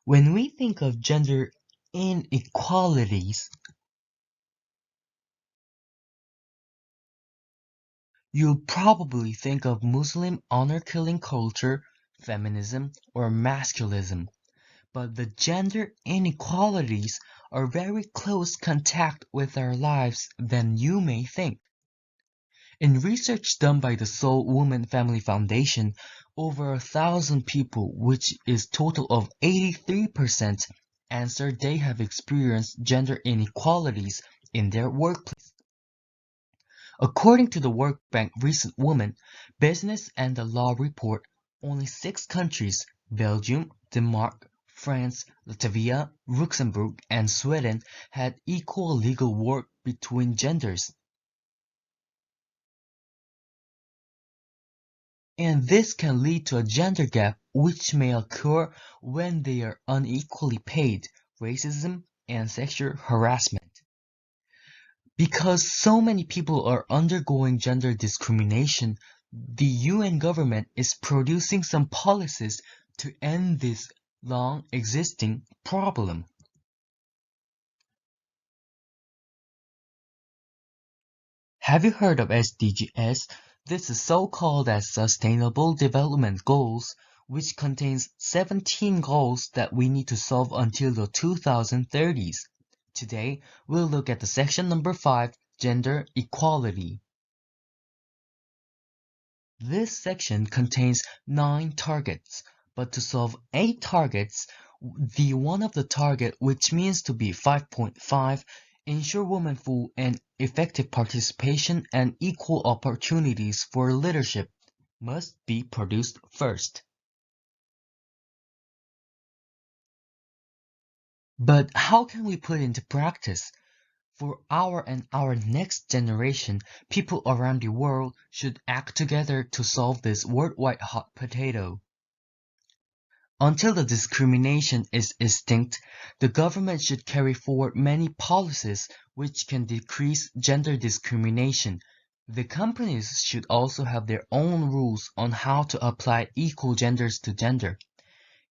When we think of gender inequalities, you'll probably think of Muslim honor-killing culture, feminism, or masculism. But the gender inequalities are very close contact with our lives than you may think. In research done by the Soul Woman Family Foundation, over 1,000 people, which is total of 83%, answered they have experienced gender inequalities in their workplace. According to the World Bank Recent Woman, Business and the Law report, only 6 countries, Belgium, Denmark, France, Latvia, Luxembourg, and Sweden, had equal legal work between genders. And this can lead to a gender gap which may occur when they are unequally paid, racism, and sexual harassment. Because so many people are undergoing gender discrimination, the UN government is producing some policies to end this long existing problem. Have you heard of SDGs? This is so-called as Sustainable Development Goals, which contains 17 goals that we need to solve until the 2030s. Today, we'll look at the section number 5, Gender Equality. This section contains 9 targets, but to solve 8 targets, the one of the target, which means to be 5.5, ensure women full and effective participation and equal opportunities for leadership, must be produced first. But how can we put it into practice? For our and our next generation, people around the world should act together to solve this worldwide hot potato. Until the discrimination is extinct, the government should carry forward many policies which can decrease gender discrimination. The companies should also have their own rules on how to apply equal genders to gender.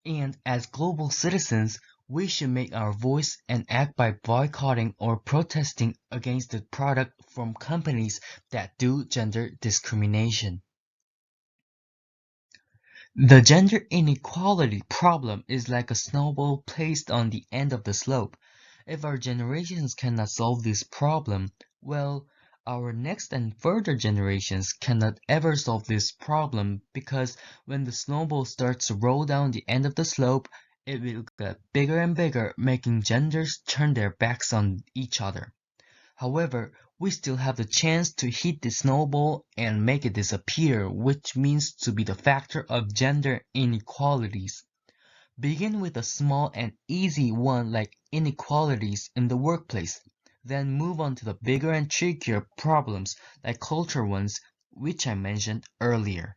And as global citizens, we should make our voice and act by boycotting or protesting against the product from companies that do gender discrimination. The gender inequality problem is like a snowball placed on the end of the slope. If our generations cannot solve this problem, well, our next and further generations cannot ever solve this problem because when the snowball starts to roll down the end of the slope, it will get bigger and bigger, making genders turn their backs on each other. However, we still have the chance to hit the snowball and make it disappear, which means to be the factor of gender inequalities. Begin with a small and easy one like inequalities in the workplace, then move on to the bigger and trickier problems like culture ones, which I mentioned earlier.